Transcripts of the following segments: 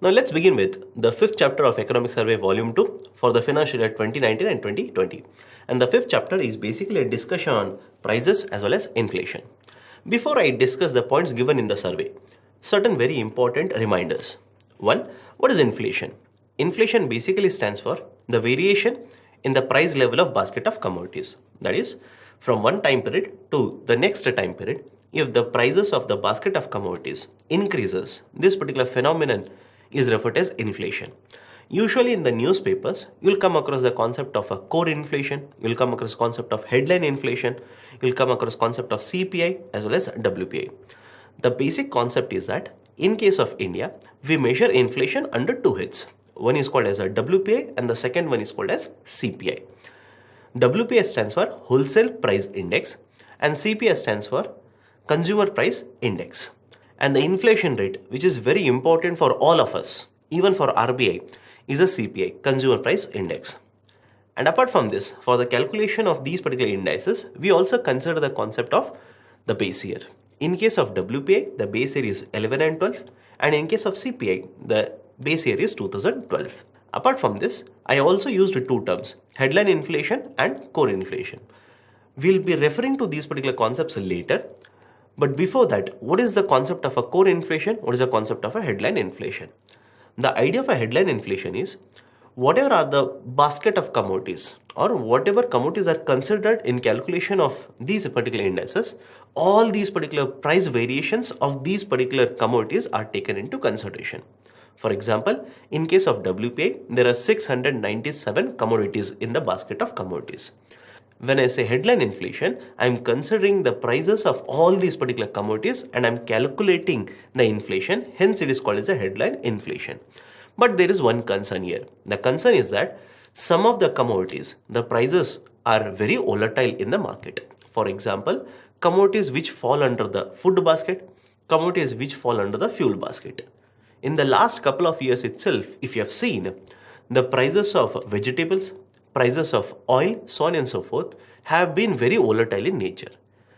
Now let's begin with the fifth chapter of Economic Survey Volume 2 for the financial year 2019 and 2020. And the fifth chapter is basically a discussion on prices as well as inflation. Before I discuss the points given in the survey, certain very important reminders. One, what is inflation? Inflation basically stands for the variation in the price level of basket of commodities. That is, from one time period to the next time period, if the prices of the basket of commodities increases, this particular phenomenon is referred as inflation. Usually in the newspapers, you'll come across the concept of a core inflation, you'll come across concept of headline inflation, you'll come across concept of CPI as well as WPI. The basic concept is that in case of India, we measure inflation under two heads. One is called as a WPI and the second one is called as CPI. WPI stands for Wholesale Price Index and CPI stands for Consumer Price Index. And the inflation rate, which is very important for all of us, even for RBI, is a CPI, Consumer Price Index. And apart from this, for the calculation of these particular indices, we also consider the concept of the base year. In case of WPI, the base year is 11 and 12, and in case of CPI, the base year is 2012. Apart from this, I also used two terms, headline inflation and core inflation. We'll be referring to these particular concepts later. But before that, what is the concept of a core inflation? What is the concept of a headline inflation? The idea of a headline inflation is whatever are the basket of commodities or whatever commodities are considered in calculation of these particular indices, all these particular price variations of these particular commodities are taken into consideration. For example, in case of WPI, there are 697 commodities in the basket of commodities. When I say headline inflation, I am considering the prices of all these particular commodities and I am calculating the inflation, hence it is called as a headline inflation. But there is one concern here. The concern is that some of the commodities, the prices are very volatile in the market. For example, commodities which fall under the food basket, commodities which fall under the fuel basket. In the last couple of years itself, if you have seen, the prices of vegetables, prices of oil, so on and so forth, have been very volatile in nature.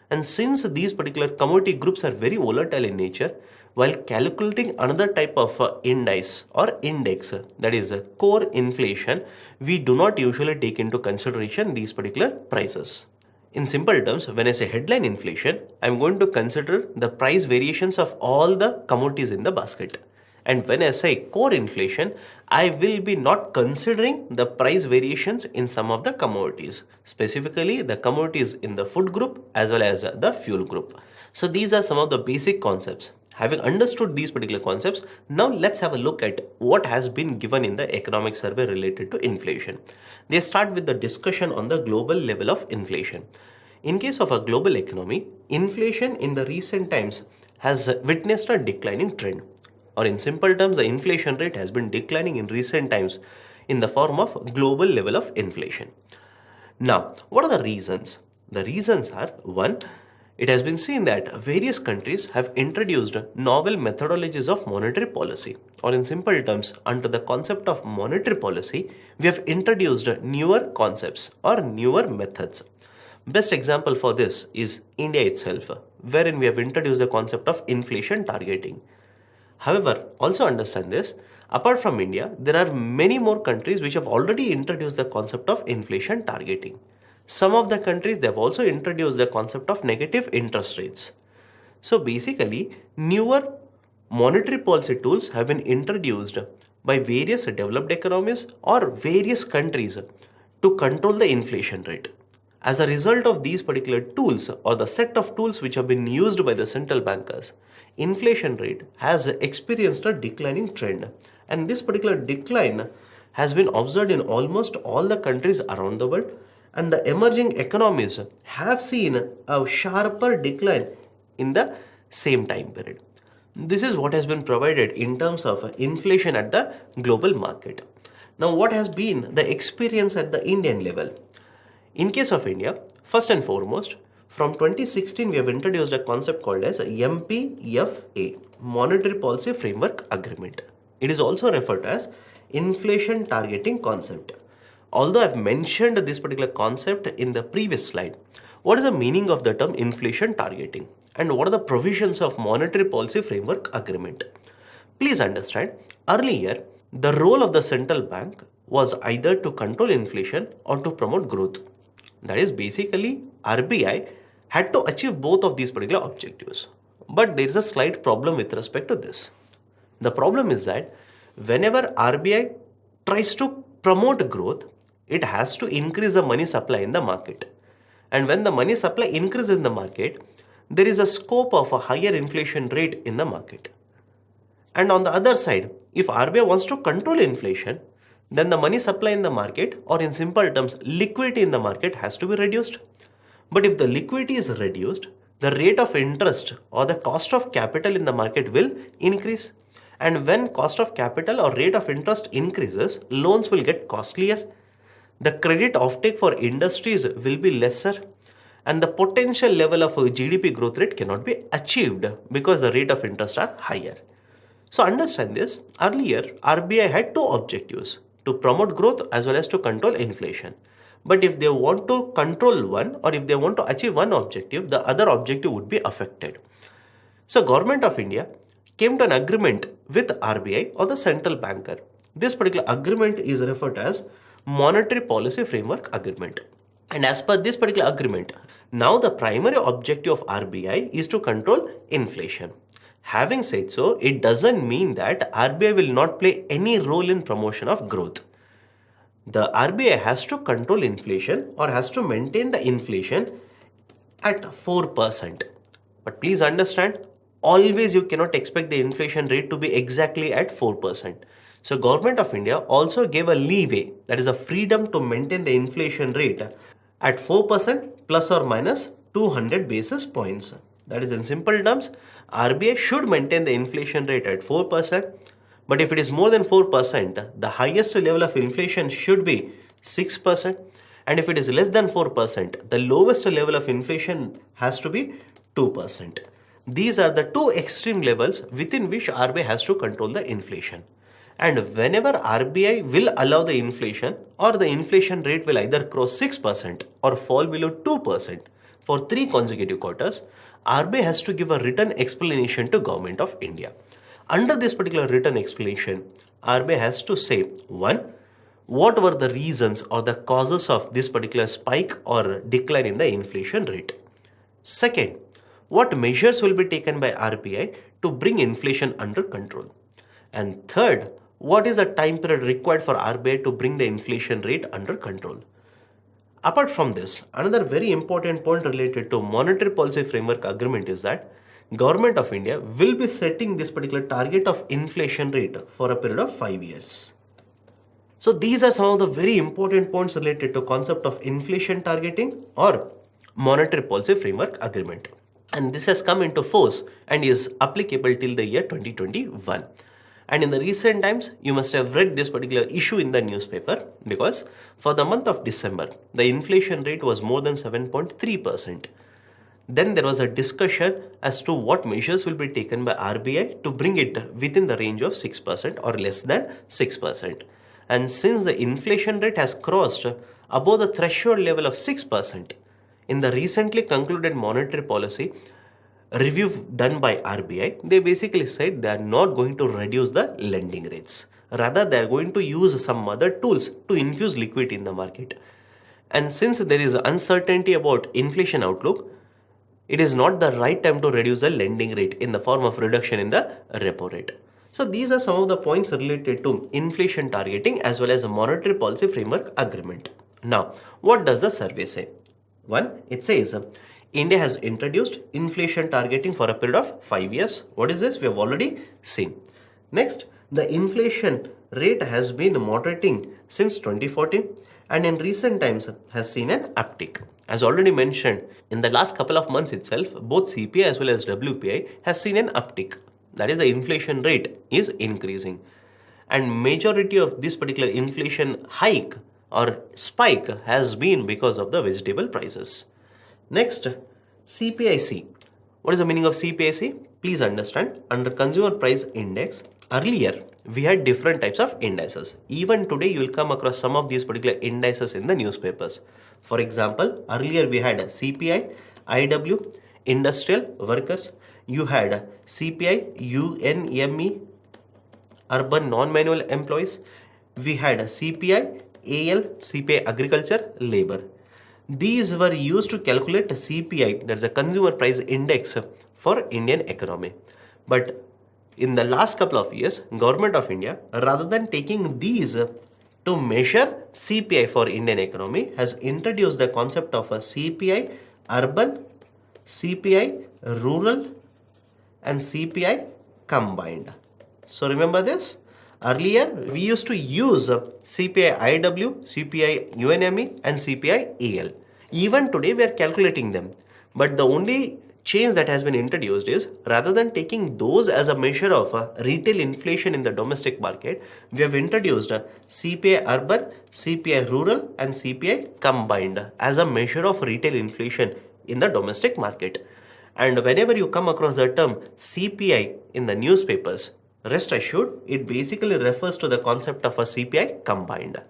And since these particular commodity groups are very volatile in nature, while calculating another type of index or index, that is a core inflation, we do not usually take into consideration these particular prices. In simple terms, when I say headline inflation, I am going to consider the price variations of all the commodities in the basket. And when I say core inflation, I will be not considering the price variations in some of the commodities, specifically the commodities in the food group as well as the fuel group. So these are some of the basic concepts. Having understood these particular concepts, now let's have a look at what has been given in the economic survey related to inflation. They start with the discussion on the global level of inflation. In case of a global economy, inflation in the recent times has witnessed a declining trend. Or in simple terms, the inflation rate has been declining in recent times in the form of global level of inflation. Now, what are the reasons? The reasons are, one, it has been seen that various countries have introduced novel methodologies of monetary policy. Or in simple terms, under the concept of monetary policy, we have introduced newer concepts or newer methods. Best example for this is India itself, wherein we have introduced the concept of inflation targeting. However, also understand this, apart from India, there are many more countries which have already introduced the concept of inflation targeting. Some of the countries, they have also introduced the concept of negative interest rates. So basically, newer monetary policy tools have been introduced by various developed economies or various countries to control the inflation rate. As a result of these particular tools or the set of tools which have been used by the central bankers, inflation rate has experienced a declining trend. And this particular decline has been observed in almost all the countries around the world. And the emerging economies have seen a sharper decline in the same time period. This is what has been provided in terms of inflation at the global market. Now, what has been the experience at the Indian level? In case of India, first and foremost, from 2016 we have introduced a concept called as MPFA, Monetary Policy Framework Agreement. It is also referred to as inflation targeting concept. Although I have mentioned this particular concept in the previous slide, what is the meaning of the term inflation targeting and what are the provisions of Monetary Policy Framework Agreement? Please understand, earlier, the role of the central bank was either to control inflation or to promote growth. That is basically RBI had to achieve both of these particular objectives. But there is a slight problem with respect to this. The problem is that whenever RBI tries to promote growth, it has to increase the money supply in the market. And when the money supply increases in the market, there is a scope of a higher inflation rate in the market. And on the other side, if RBI wants to control inflation, then the money supply in the market, or in simple terms, liquidity in the market has to be reduced. But if the liquidity is reduced, the rate of interest or the cost of capital in the market will increase. And when cost of capital or rate of interest increases, loans will get costlier. The credit offtake for industries will be lesser. And the potential level of GDP growth rate cannot be achieved because the rate of interest are higher. So understand this, earlier RBI had two objectives, to promote growth as well as to control inflation. But if they want to control one, or if they want to achieve one objective, the other objective would be affected. So Government of India came to an agreement with RBI or the central banker. This particular agreement is referred as Monetary Policy Framework Agreement. And as per this particular agreement, now the primary objective of RBI is to control inflation. Having said so, it doesn't mean that RBI will not play any role in promotion of growth. The RBI has to control inflation or has to maintain the inflation at 4%. But please understand, always you cannot expect the inflation rate to be exactly at 4%. So Government of India also gave a leeway, that is a freedom to maintain the inflation rate at 4% plus or minus 200 basis points. That is, in simple terms, RBI should maintain the inflation rate at 4%. But if it is more than 4%, the highest level of inflation should be 6%. And if it is less than 4%, the lowest level of inflation has to be 2%. These are the two extreme levels within which RBI has to control the inflation. And whenever RBI will allow the inflation, or the inflation rate will either cross 6% or fall below 2% for 3 consecutive quarters, RBI has to give a written explanation to Government of India. Under this particular written explanation, RBI has to say, 1. What were the reasons or the causes of this particular spike or decline in the inflation rate? Second, what measures will be taken by RBI to bring inflation under control? And third, what is the time period required for RBI to bring the inflation rate under control? Apart from this, another very important point related to Monetary Policy Framework Agreement is that Government of India will be setting this particular target of inflation rate for a period of 5 years. So these are some of the very important points related to concept of inflation targeting or Monetary Policy Framework Agreement. And this has come into force and is applicable till the year 2021. And in the recent times, you must have read this particular issue in the newspaper, because for the month of December, the inflation rate was more than 7.3%. Then there was a discussion as to what measures will be taken by RBI to bring it within the range of 6% or less than 6%. And since the inflation rate has crossed above the threshold level of 6%, in the recently concluded monetary policy review done by RBI, they basically said they are not going to reduce the lending rates. Rather, they are going to use some other tools to infuse liquidity in the market. And since there is uncertainty about inflation outlook, it is not the right time to reduce the lending rate in the form of reduction in the repo rate. So these are some of the points related to inflation targeting as well as a monetary policy framework agreement. Now, what does the survey say? One, it says India has introduced inflation targeting for a period of 5 years. What is this? We have already seen. Next, the inflation rate has been moderating since 2014 and in recent times has seen an uptick. As already mentioned, in the last couple of months itself, both CPI as well as WPI have seen an uptick. That is, the inflation rate is increasing. And majority of this particular inflation hike or spike has been because of the vegetable prices. Next, CPIC. What is the meaning of CPIC? Please understand, under Consumer Price Index, earlier we had different types of indices. Even today you will come across some of these particular indices in the newspapers. For example, earlier we had CPI, IW, Industrial Workers. You had CPI, UNME, urban non-manual employees. We had CPI, AL, CPI agriculture, labor. These were used to calculate CPI, that's a consumer price index for Indian economy. But in the last couple of years, Government of India, rather than taking these to measure CPI for Indian economy, has introduced the concept of a CPI urban, CPI rural, and CPI combined. So remember this. Earlier, we used to use CPI IW, CPI UNME, and CPI AL. Even today, we are calculating them. But the only change that has been introduced is, rather than taking those as a measure of retail inflation in the domestic market, we have introduced CPI urban, CPI rural, and CPI combined as a measure of retail inflation in the domestic market. And whenever you come across the term CPI in the newspapers, rest assured, it basically refers to the concept of a CPI combined.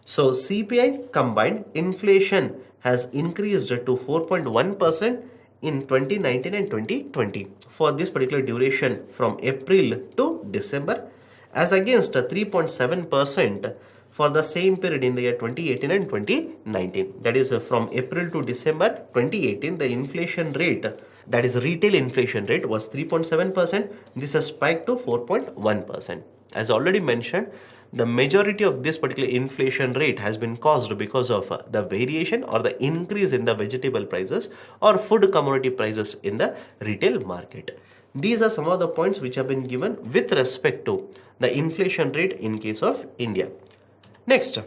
So CPI combined inflation has increased to 4.1% in 2019 and 2020 for this particular duration from April to December, as against 3.7% for the same period in the year 2018 and 2019. That is from April to December 2018, the inflation rate, that is retail inflation rate, was 3.7%. This has spiked to 4.1%. As already mentioned, the majority of this particular inflation rate has been caused because of the variation or the increase in the vegetable prices or food commodity prices in the retail market. These are some of the points which have been given with respect to the inflation rate in case of India. Next,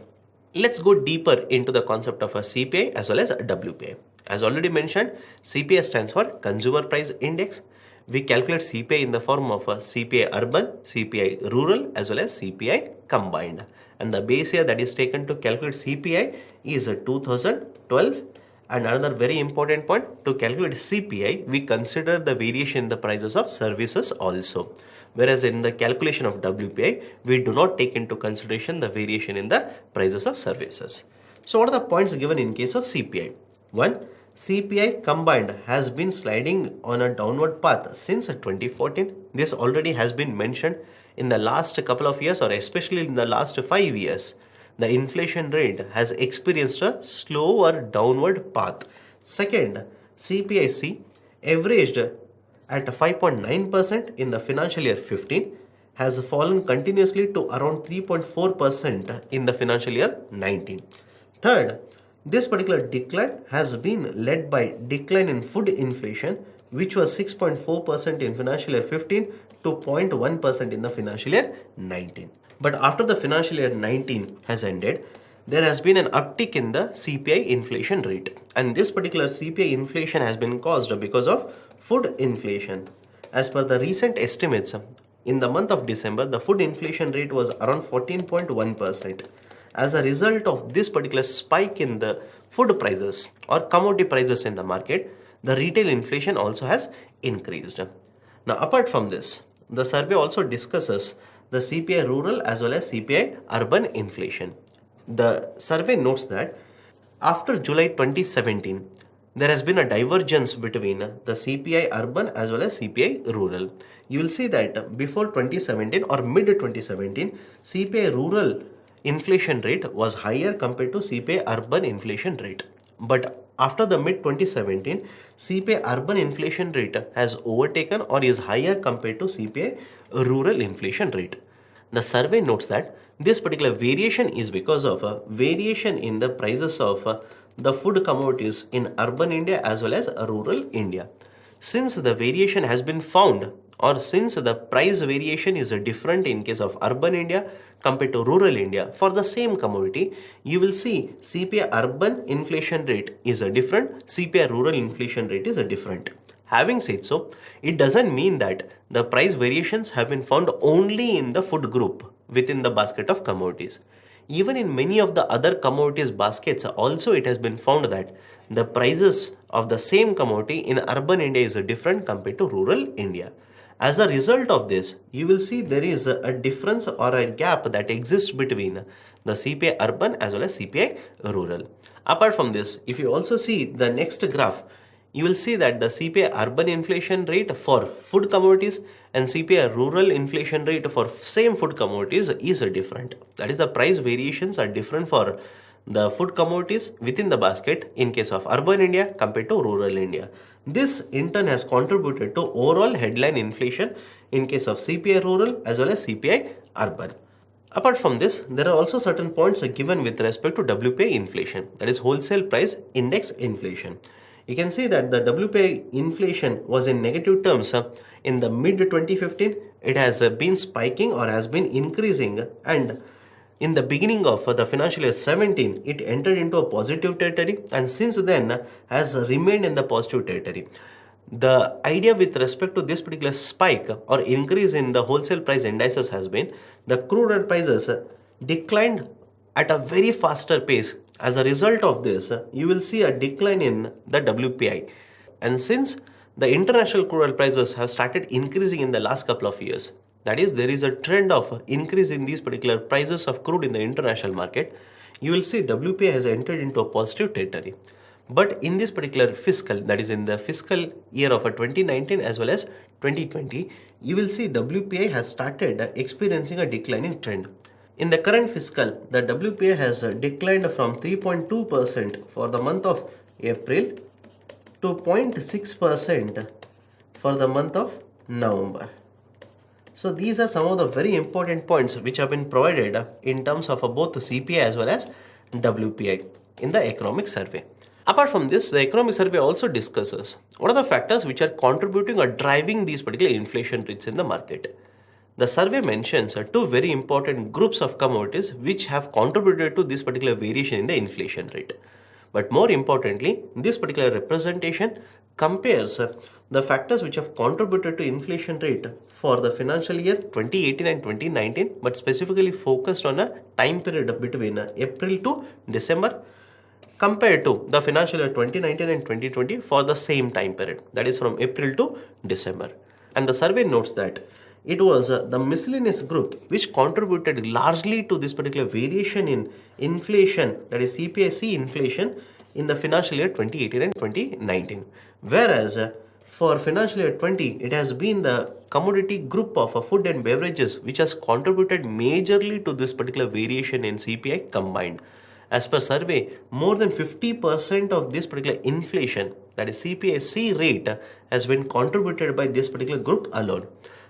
let's go deeper into the concept of a CPI as well as a WPI. As already mentioned, CPI stands for Consumer Price Index. We calculate CPI in the form of a CPI urban, CPI rural, as well as CPI combined. And the base year that is taken to calculate CPI is 2012. And another very important point, to calculate CPI, we consider the variation in the prices of services also. Whereas in the calculation of WPI, we do not take into consideration the variation in the prices of services. So what are the points given in case of CPI? 1. CPI combined has been sliding on a downward path since 2014. This already has been mentioned in the last couple of years, or especially in the last 5 years. The inflation rate has experienced a slower downward path. Second, CPIC averaged at 5.9% in the financial year 15, has fallen continuously to around 3.4% in the financial year 19. Third, this particular decline has been led by decline in food inflation, which was 6.4% in financial year 15 to 0.1% in the financial year 19. But after the financial year 19 has ended, there has been an uptick in the CPI inflation rate. And this particular CPI inflation has been caused because of food inflation. As per the recent estimates, in the month of December, the food inflation rate was around 14.1%. As a result of this particular spike in the food prices or commodity prices in the market, the retail inflation also has increased. Now, apart from this, the survey also discusses the CPI rural as well as CPI urban inflation. The survey notes that after July 2017, there has been a divergence between the CPI urban as well as CPI rural. You will see that before 2017 or mid 2017, CPI rural inflation rate was higher compared to CPI urban inflation rate. But after the mid 2017, CPI urban inflation rate has overtaken or is higher compared to CPI rural inflation rate. The survey notes that this particular variation is because of a variation in the prices of the food commodities in urban India as well as rural India. Since the variation has been found, or since the price variation is different in case of urban India compared to rural India for the same commodity, you will see CPI urban inflation rate is different, CPI rural inflation rate is different. Having said so, it doesn't mean that the price variations have been found only in the food group within the basket of commodities. Even in many of the other commodities baskets, also it has been found that the prices of the same commodity in urban India is different compared to rural India. As a result of this, you will see there is a difference or a gap that exists between the CPI urban as well as CPI rural. Apart from this, if you also see the next graph, you will see that the CPI urban inflation rate for food commodities and CPI rural inflation rate for same food commodities is different. That is, the price variations are different for the food commodities within the basket in case of urban India compared to rural India. This in turn has contributed to overall headline inflation in case of CPI rural as well as CPI urban. Apart from this, there are also certain points given with respect to WPI inflation, that is wholesale price index inflation. You can see that the WPI inflation was in negative terms in the mid 2015. It has been spiking or has been increasing, and in the beginning of the financial year 17, it entered into a positive territory, and since then has remained in the positive territory. The idea with respect to this particular spike or increase in the wholesale price indices has been the crude oil prices declined at a very faster pace. As a result of this, you will see a decline in the WPI. And since the international crude oil prices have started increasing in the last couple of years, that is, there is a trend of increase in these particular prices of crude in the international market, you will see WPI has entered into a positive territory. But in this particular fiscal, that is in the fiscal year of 2019 as well as 2020, you will see WPI has started experiencing a declining trend. In the current fiscal, the WPI has declined from 3.2% for the month of April to 0.6% for the month of November. So these are some of the very important points which have been provided in terms of both the CPI as well as WPI in the economic survey. Apart from this, the economic survey also discusses what are the factors which are contributing or driving these particular inflation rates in the market. The survey mentions two very important groups of commodities which have contributed to this particular variation in the inflation rate. But more importantly, this particular representation compares the factors which have contributed to inflation rate for the financial year 2018 and 2019, but specifically focused on a time period between April to December, compared to the financial year 2019 and 2020 for the same time period, that is from April to December. And the survey notes that it was the miscellaneous group which contributed largely to this particular variation in inflation, that is CPIC inflation, in the financial year 2018 and 2019. Whereas for financial year 20, it has been the commodity group of food and beverages which has contributed majorly to this particular variation in CPI combined. As per survey, more than 50% of this particular inflation, that is CPIC rate, has been contributed by this particular group alone.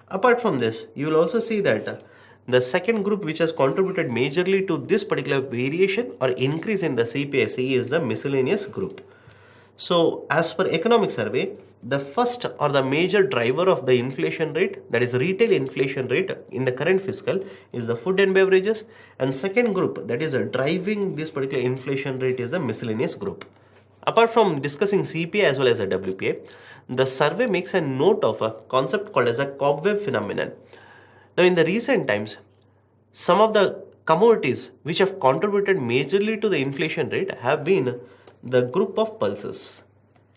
Apart from this, you will also see that the second group which has contributed majorly to this particular variation or increase in the CPIC is the miscellaneous group. So as per economic survey, the first or the major driver of the inflation rate, that is retail inflation rate in the current fiscal, is the food and beverages, and second group that is driving this particular inflation rate is the miscellaneous group. Apart from discussing CPI as well as a WPI, the survey makes a note of a concept called as a Cobweb Phenomenon. Now in the recent times, some of the commodities which have contributed majorly to the inflation rate have been the group of pulses.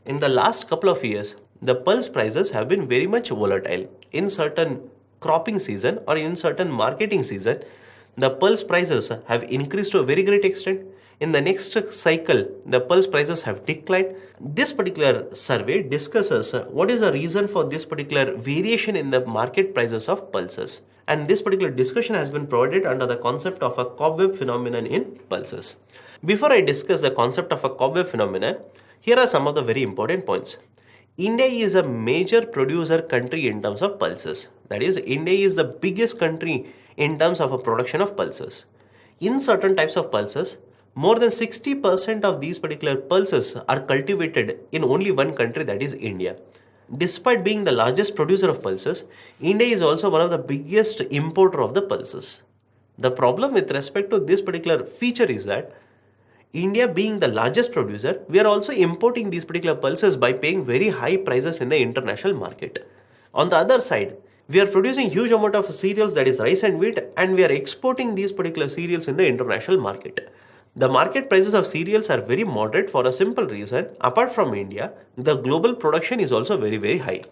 In the last couple of years, the pulse prices have been very much volatile. In certain cropping season or in certain marketing season, the pulse prices have increased to a very great extent. In the next cycle, the pulse prices have declined. This particular survey discusses what is the reason for this particular variation in the market prices of pulses. And this particular discussion has been provided under the concept of a Cobweb phenomenon in pulses. Before I discuss the concept of a Cobweb phenomenon, here are some of the very important points. India is a major producer country in terms of pulses. That is, India is the biggest country in terms of a production of pulses. In certain types of pulses, more than 60% of these particular pulses are cultivated in only one country, that is India. Despite being the largest producer of pulses, India is also one of the biggest importer of the pulses. The problem with respect to this particular feature is that India being the largest producer, we are also importing these particular pulses by paying very high prices in the international market. On the other side, we are producing huge amount of cereals, that is rice and wheat, and we are exporting these particular cereals in the international market. The market prices of cereals are very moderate for a simple reason. Apart from India, the global production is also very, very high.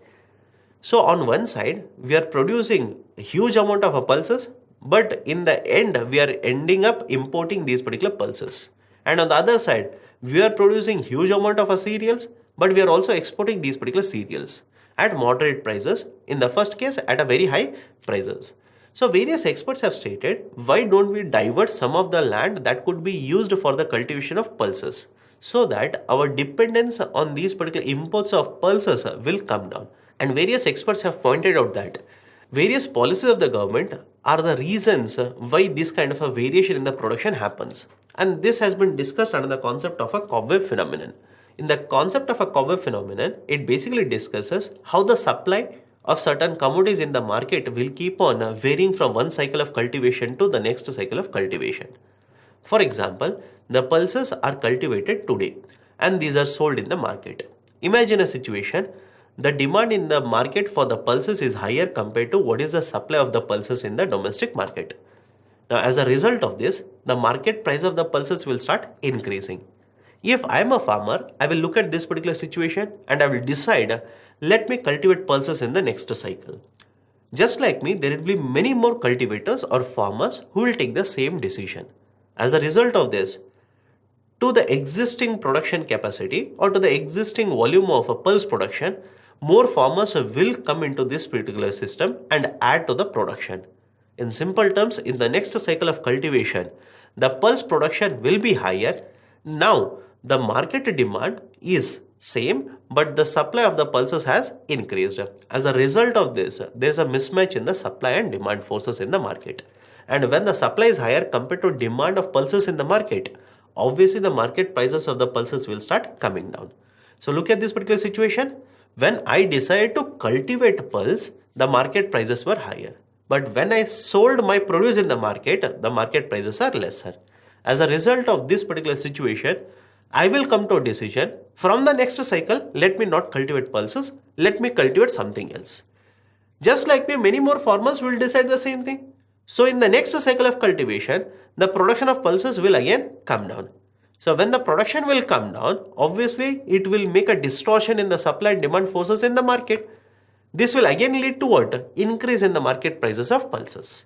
So on one side, we are producing a huge amount of pulses, but in the end, we are ending up importing these particular pulses. And on the other side, we are producing huge amount of cereals, but we are also exporting these particular cereals at moderate prices, in the first case at a very high prices. So various experts have stated, why don't we divert some of the land that could be used for the cultivation of pulses, so that our dependence on these particular imports of pulses will come down. And various experts have pointed out that various policies of the government are the reasons why this kind of a variation in the production happens. And this has been discussed under the concept of a cobweb phenomenon. In the concept of a cobweb phenomenon, it basically discusses how the supply of certain commodities in the market will keep on varying from one cycle of cultivation to the next cycle of cultivation. For example, the pulses are cultivated today and these are sold in the market. Imagine a situation, the demand in the market for the pulses is higher compared to what is the supply of the pulses in the domestic market. Now, as a result of this, the market price of the pulses will start increasing. If I am a farmer, I will look at this particular situation and I will decide, let me cultivate pulses in the next cycle. Just like me, there will be many more cultivators or farmers who will take the same decision. As a result of this, to the existing production capacity or to the existing volume of a pulse production, more farmers will come into this particular system and add to the production. In simple terms, in the next cycle of cultivation, the pulse production will be higher. Now, the market demand is same, but the supply of the pulses has increased. As a result of this, there is a mismatch in the supply and demand forces in the market. And when the supply is higher compared to demand of pulses in the market, obviously the market prices of the pulses will start coming down. So look at this particular situation. When I decided to cultivate pulse, the market prices were higher. But when I sold my produce in the market prices are lesser. As a result of this particular situation, I will come to a decision, from the next cycle, let me not cultivate pulses, let me cultivate something else. Just like me, many more farmers will decide the same thing. So in the next cycle of cultivation, the production of pulses will again come down. So when the production will come down, obviously it will make a distortion in the supply and demand forces in the market. This will again lead to what? Increase in the market prices of pulses.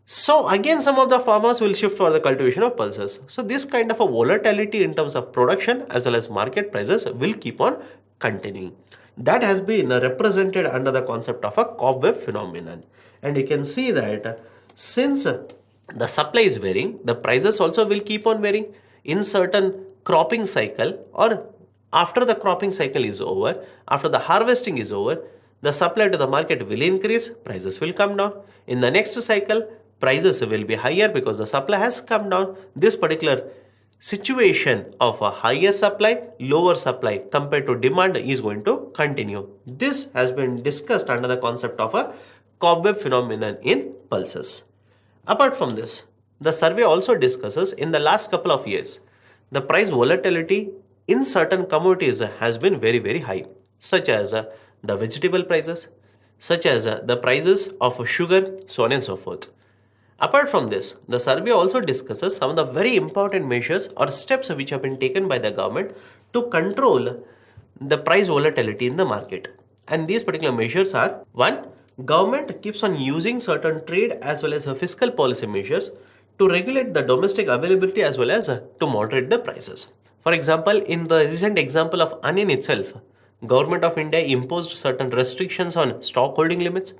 So again some of the farmers will shift for the cultivation of pulses. So this kind of a volatility in terms of production as well as market prices will keep on continuing. That has been represented under the concept of a cobweb phenomenon. And you can see that since the supply is varying, the prices also will keep on varying. In certain cropping cycle or after the cropping cycle is over, after the harvesting is over, the supply to the market will increase, prices will come down. In the next cycle, prices will be higher because the supply has come down. This particular situation of a higher supply, lower supply compared to demand is going to continue. This has been discussed under the concept of a cobweb phenomenon in pulses. Apart from this, the survey also discusses in the last couple of years, the price volatility in certain commodities has been very high, such as the vegetable prices, such as the prices of sugar, so on and so forth. Apart from this, the survey also discusses some of the very important measures or steps which have been taken by the government to control the price volatility in the market. And these particular measures are: 1. Government keeps on using certain trade as well as fiscal policy measures to regulate the domestic availability as well as to moderate the prices. For example, in the recent example of onion itself, Government of India imposed certain restrictions on stock holding limits.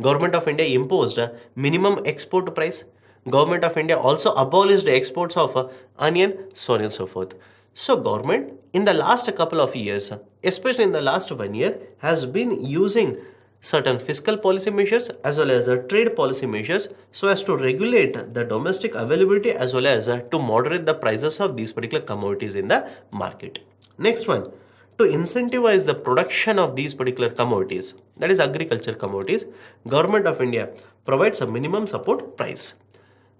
Government of India imposed a minimum export price. Government of India also abolished the exports of onion, so on and so forth. So government in the last couple of years, especially in the last 1 year, has been using certain fiscal policy measures as well as trade policy measures so as to regulate the domestic availability as well as to moderate the prices of these particular commodities in the market. Next one, to incentivize the production of these particular commodities, that is agriculture commodities, Government of India provides a minimum support price.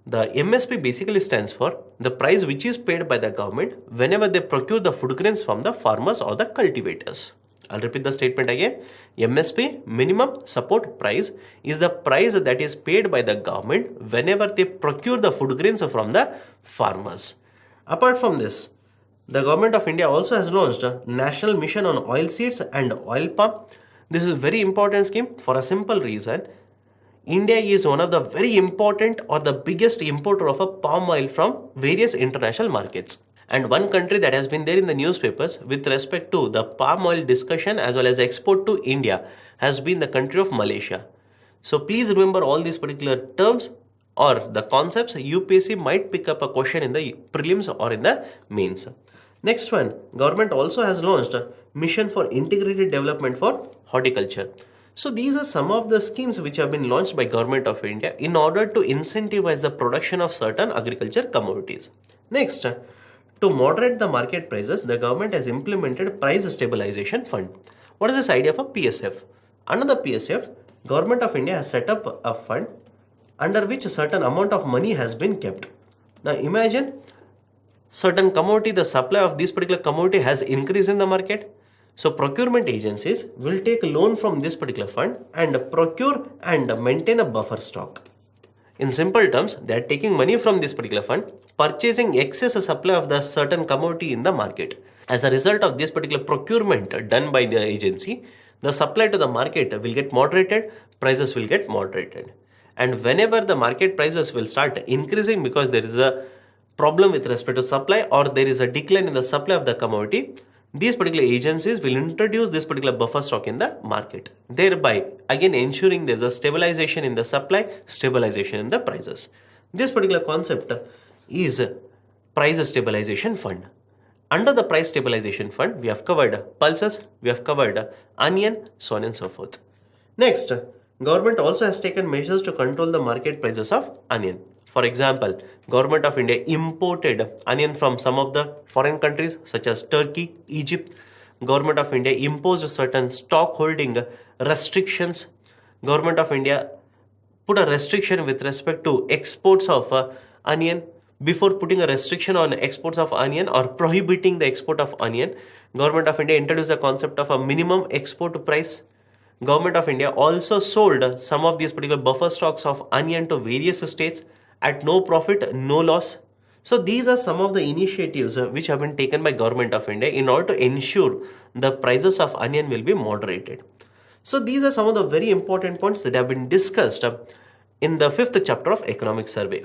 The MSP basically stands for the price which is paid by the government whenever they procure the food grains from the farmers or the cultivators. I'll repeat the statement again. MSP, minimum support price, is the price that is paid by the government whenever they procure the food grains from the farmers. Apart from this, the Government of India also has launched a National Mission on Oilseeds and Oil Palm. This is a very important scheme for a simple reason. India is one of the very important or the biggest importer of a palm oil from various international markets. And one country that has been there in the newspapers with respect to the palm oil discussion as well as export to India has been the country of Malaysia. So please remember all these particular terms or the concepts. UPSC might pick up a question in the prelims or in the mains. Next one, government also has launched a mission for integrated development for horticulture. So these are some of the schemes which have been launched by Government of India in order to incentivize the production of certain agriculture commodities. Next, to moderate the market prices, the government has implemented Price Stabilization Fund. What is this idea of a PSF? Under the PSF, Government of India has set up a fund under which a certain amount of money has been kept. Now imagine certain commodity, the supply of this particular commodity has increased in the market. So procurement agencies will take a loan from this particular fund and procure and maintain a buffer stock. In simple terms, they are taking money from this particular fund, purchasing excess supply of the certain commodity in the market. As a result of this particular procurement done by the agency, the supply to the market will get moderated, prices will get moderated. And whenever the market prices will start increasing because there is a problem with respect to supply or there is a decline in the supply of the commodity, these particular agencies will introduce this particular buffer stock in the market, thereby again ensuring there is a stabilization in the supply, stabilization in the prices. This particular concept is Price Stabilization Fund. Under the Price Stabilization Fund, we have covered pulses, we have covered onion, so on and so forth. Next, government also has taken measures to control the market prices of onion. For example, Government of India imported onion from some of the foreign countries such as Turkey, Egypt. Government of India imposed certain stock holding restrictions. Government of India put a restriction with respect to exports of onion. Before putting a restriction on exports of onion or prohibiting the export of onion, Government of India introduced the concept of a minimum export price. Government of India also sold some of these particular buffer stocks of onion to various states at no profit, no loss. So these are some of the initiatives which have been taken by Government of India in order to ensure the prices of onion will be moderated. So these are some of the very important points that have been discussed in the 5th chapter of Economic Survey.